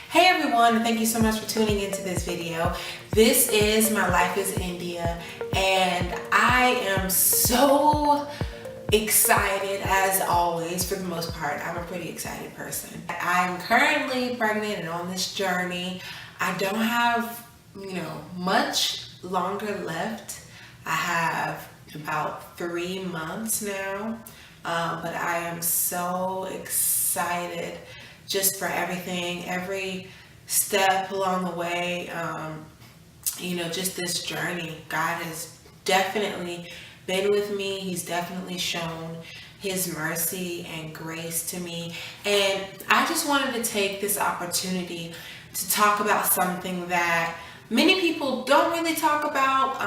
Hey everyone, thank you so much for tuning into this video. This is My Life is India, and I am so excited as always. For the most part, I'm a pretty excited person. I'm currently pregnant and on this journey. I don't have, much longer left. I have about 3 months now, but I am so excited just for everything, every step along the way. Just this journey. God has definitely been with me. He's definitely shown His mercy and grace to me. And I just wanted to take this opportunity to talk about something that many people don't really talk about.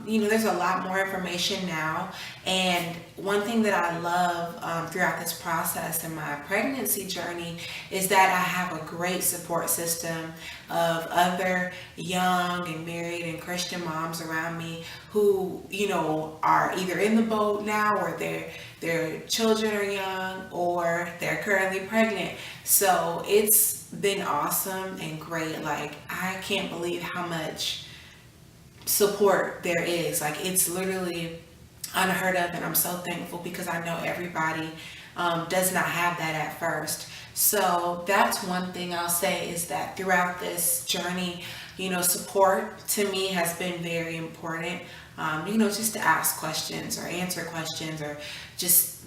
There's a lot more information now. And one thing that I love throughout this process in my pregnancy journey is that I have a great support system of other young and married and Christian moms around me who, are either in the boat now, or their children are young, or they're currently pregnant. So it's been awesome and great. Like, I can't believe how much support there is. Like, it's literally unheard of, and I'm so thankful because I know everybody does not have that at first. So that's one thing I'll say, is that throughout this journey, support to me has been very important. Just to ask questions or answer questions, or just,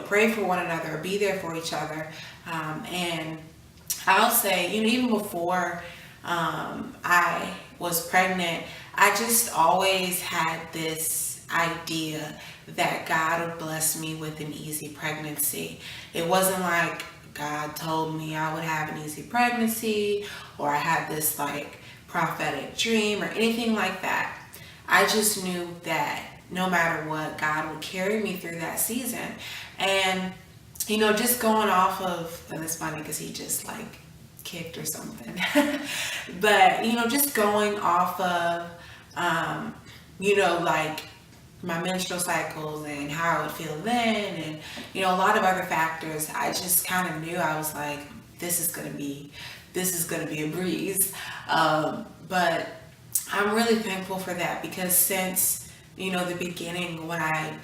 pray for one another, or be there for each other. And I'll say, even before I was pregnant, I just always had this idea that God would bless me with an easy pregnancy. It wasn't like God told me I would have an easy pregnancy, or I had this like prophetic dream or anything like that. I just knew that no matter what, God would carry me through that season. And just going off of, and it's funny because he just like kicked or something, but just going off of, like my menstrual cycles and how I would feel then, and a lot of other factors, I just kind of knew, I was like, this is gonna be a breeze. But I'm really thankful for that, because since the beginning, when I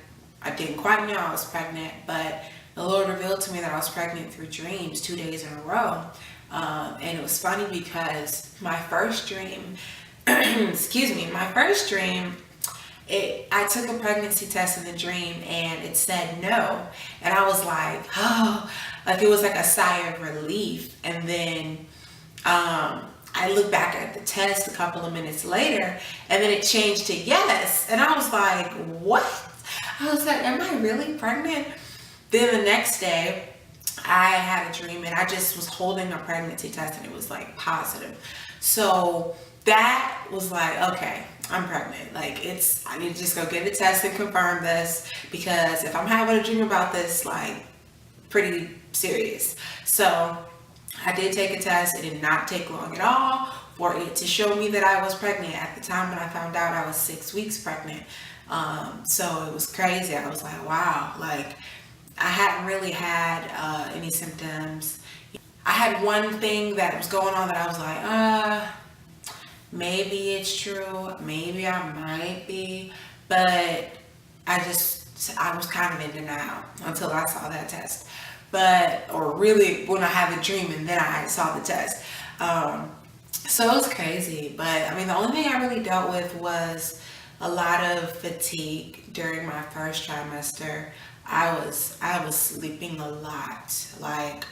didn't quite know I was pregnant, but the Lord revealed to me that I was pregnant through dreams 2 days in a row. And it was funny because my first dream, my first dream, I took a pregnancy test in the dream and it said no. And I was like, oh, like it was like a sigh of relief. And then I looked back at the test a couple of minutes later, and then it changed to yes. And I was like, what? I was like, am I really pregnant? Then the next day, I had a dream and I just was holding a pregnancy test and it was like positive. So that was like, okay, I'm pregnant. Like, I need to just go get a test and confirm this, because if I'm having a dream about this, like, pretty serious. So I did take a test. It did not take long at all for it to show me that I was pregnant. At the time when I found out, I was 6 weeks pregnant. So it was crazy. I was like, wow, like I hadn't really had any symptoms. I had one thing that was going on that I was like, maybe it's true, maybe I might be, but I was kind of in denial until I saw that test. Or really when I had the dream and then I saw the test. So it was crazy. But I mean, the only thing I really dealt with was a lot of fatigue during my first trimester. I was sleeping a lot. Like,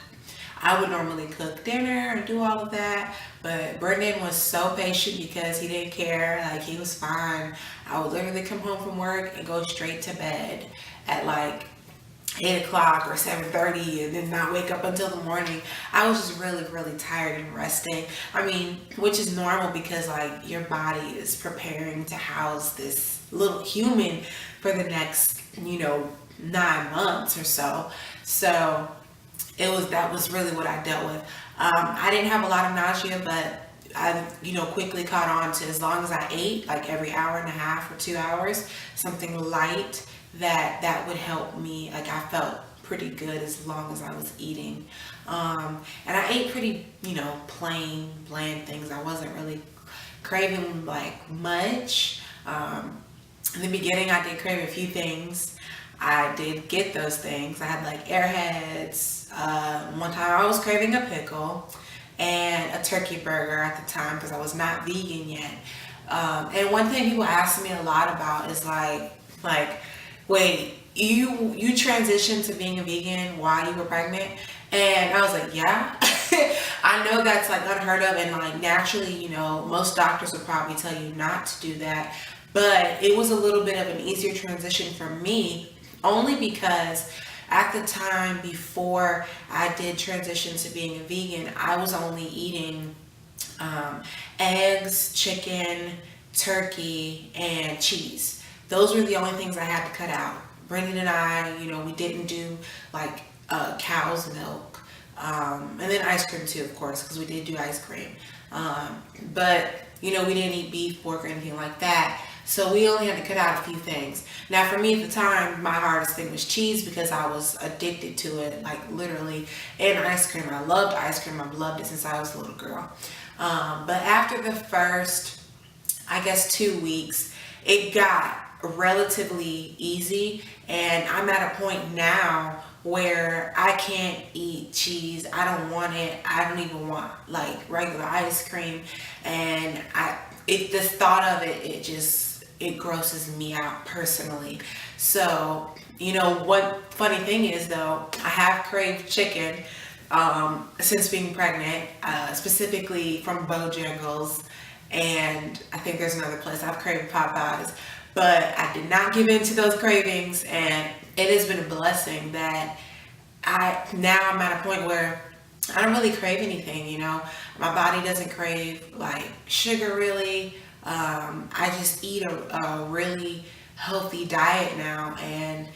I would normally cook dinner and do all of that, but Brendan was so patient because he didn't care. Like, he was fine. I would literally come home from work and go straight to bed at like 8 o'clock or 7:30, and then not wake up until the morning. I was just really, really tired and resting. I mean, which is normal because like your body is preparing to house this little human for the next, 9 months or so. So that was really what I dealt with. I didn't have a lot of nausea, but I, quickly caught on to, as long as I ate, like every hour and a half or 2 hours, something light, that would help me. Like, I felt pretty good as long as I was eating. And I ate pretty, plain, bland things. I wasn't really craving like much. In the beginning, I did crave a few things. I did get those things. I had like airheads. One time I was craving a pickle and a turkey burger at the time because I was not vegan yet. And one thing people ask me a lot about is like, wait, you transitioned to being a vegan while you were pregnant? And I was like, yeah. I know that's like unheard of, and like naturally, most doctors would probably tell you not to do that. But it was a little bit of an easier transition for me, only because at the time before I did transition to being a vegan, I was only eating eggs, chicken, turkey, and cheese. Those were the only things I had to cut out. Brendan and I, we didn't do like cow's milk. And then ice cream too, of course, because we did do ice cream. But, we didn't eat beef, pork, or anything like that. So we only had to cut out a few things. Now, for me at the time, my hardest thing was cheese because I was addicted to it, like literally, and ice cream. I loved ice cream. I've loved it since I was a little girl. But after the first, I guess, 2 weeks, it got relatively easy. And I'm at a point now where I can't eat cheese. I don't want it. I don't even want like regular ice cream. And the thought of it grosses me out personally. So, what funny thing is though, I have craved chicken since being pregnant, specifically from Bojangles, and I think there's another place I've craved Popeyes, but I did not give in to those cravings, and it has been a blessing that I'm at a point where I don't really crave anything, my body doesn't crave like sugar really. I just eat a really healthy diet now, and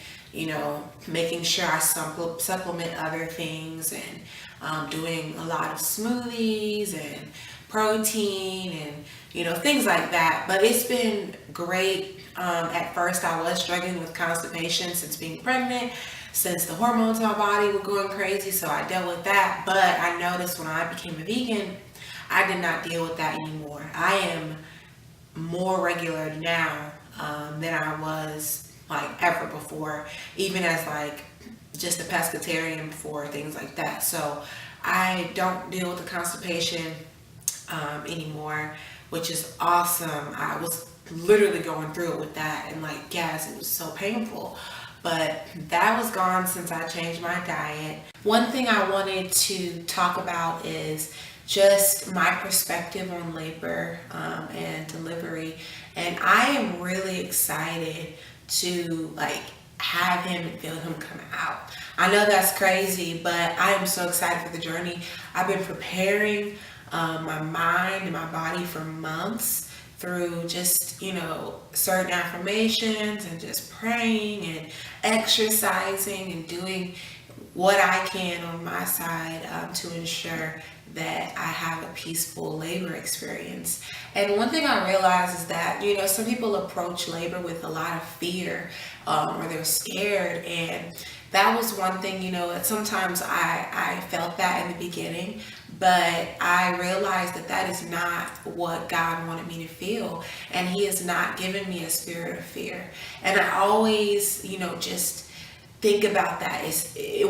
making sure I supplement other things, and doing a lot of smoothies and protein and things like that. But it's been great. At first I was struggling with constipation since being pregnant, since the hormones in my body were going crazy, so I dealt with that. But I noticed when I became a vegan, I did not deal with that anymore. I am more regular now than I was like ever before, even as like just a pescatarian before, things like that. So I don't deal with the constipation anymore, which is awesome. I was literally going through it with that, and like, yes, it was so painful, but that was gone since I changed my diet. One thing I wanted to talk about is just my perspective on labor and delivery, and I am really excited to like have him and feel him come out. I know that's crazy, but I am so excited for the journey. I've been preparing my mind and my body for months through just, certain affirmations and just praying and exercising and doing what I can on my side to ensure that I have a peaceful labor experience. And one thing I realized is that, some people approach labor with a lot of fear, or they're scared. And that was one thing, that sometimes I felt that in the beginning, but I realized that is not what God wanted me to feel. And He has not given me a spirit of fear. And I always, just think about that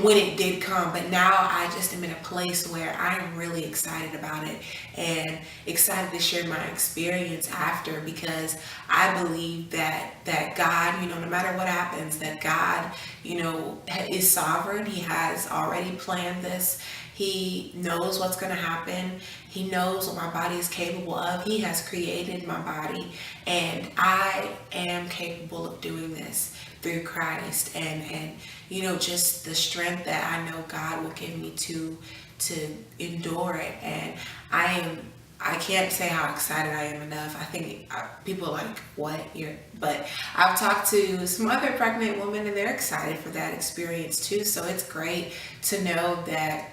when it did come, but now I just am in a place where I'm really excited about it and excited to share my experience after, because I believe that God, no matter what happens, that God, is sovereign. He has already planned this. He knows what's going to happen. He knows what my body is capable of. He has created my body, and I am capable of doing this through Christ, and just the strength that I know God will give me to endure it. And I can't say how excited I am enough. I think people are like, what? But I've talked to some other pregnant women, and they're excited for that experience too. So it's great to know that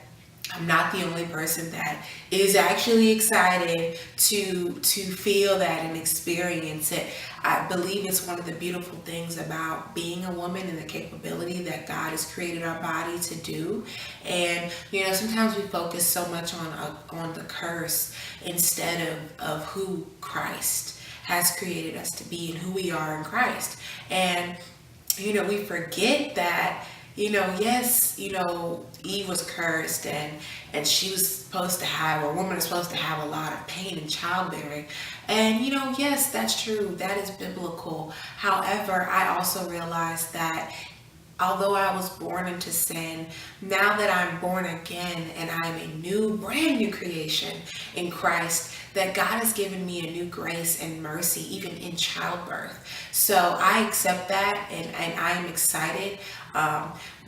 I'm not the only person that is actually excited to feel that and experience it. I believe it's one of the beautiful things about being a woman and the capability that God has created our body to do. And sometimes we focus so much on the curse instead of who Christ has created us to be and who we are in Christ. And we forget that, yes, Eve was cursed and she was supposed to have, or a woman is supposed to have a lot of pain in childbearing. And, yes, that's true. That is biblical. However, I also realized that although I was born into sin, now that I'm born again and I'm a new, brand new creation in Christ, that God has given me a new grace and mercy, even in childbirth. So I accept that, and I am excited.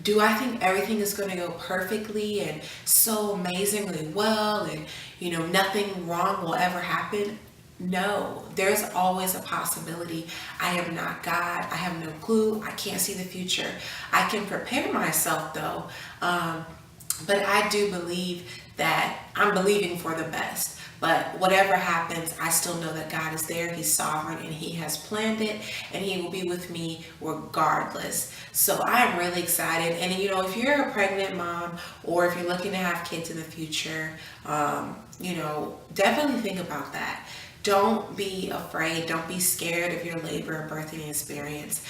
Do I think everything is going to go perfectly and so amazingly well, and nothing wrong will ever happen? No, there's always a possibility. I am not God. I have no clue. I can't see the future. I can prepare myself though. But I do believe that I'm believing for the best. But whatever happens, I still know that God is there. He's sovereign and He has planned it, and He will be with me regardless. So I am really excited. And if you're a pregnant mom, or if you're looking to have kids in the future, definitely think about that. Don't be afraid. Don't be scared of your labor or birthing experience.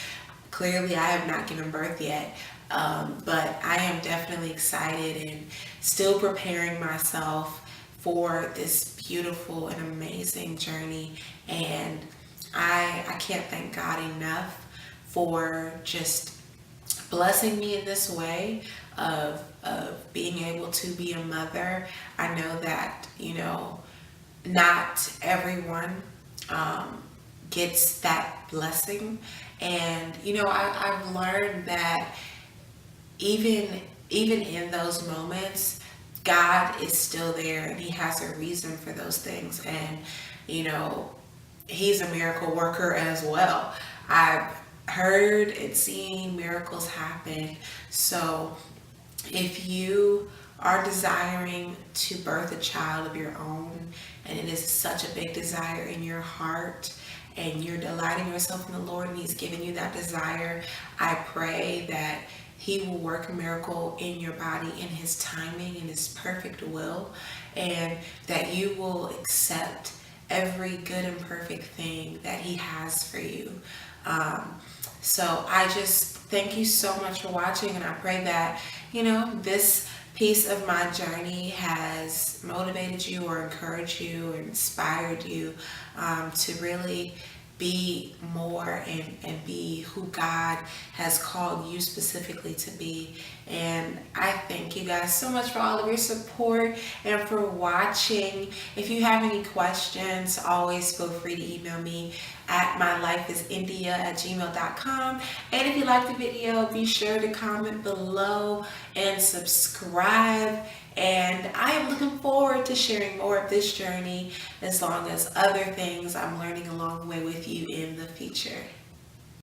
Clearly, I have not given birth yet, but I am definitely excited and still preparing myself for this beautiful and amazing journey. And I can't thank God enough for just blessing me in this way of being able to be a mother. I know that, not everyone gets that blessing. And, I've learned that even in those moments, God is still there and He has a reason for those things. And, He's a miracle worker as well. I've heard and seen miracles happen. So if you are desiring to birth a child of your own, and it is such a big desire in your heart, and you're delighting yourself in the Lord and He's given you that desire, I pray that He will work a miracle in your body in His timing, in His perfect will, and that you will accept every good and perfect thing that He has for you. So I just thank you so much for watching, and I pray that, this piece of my journey has motivated you or encouraged you or inspired you to really be more and be who God has called you specifically to be. And I thank you guys so much for all of your support and for watching. If you have any questions, always feel free to email me at mylifeisindia@gmail.com. And if you like the video, be sure to comment below and subscribe. And I am looking forward to sharing more of this journey, as long as other things I'm learning along the way with you in the future.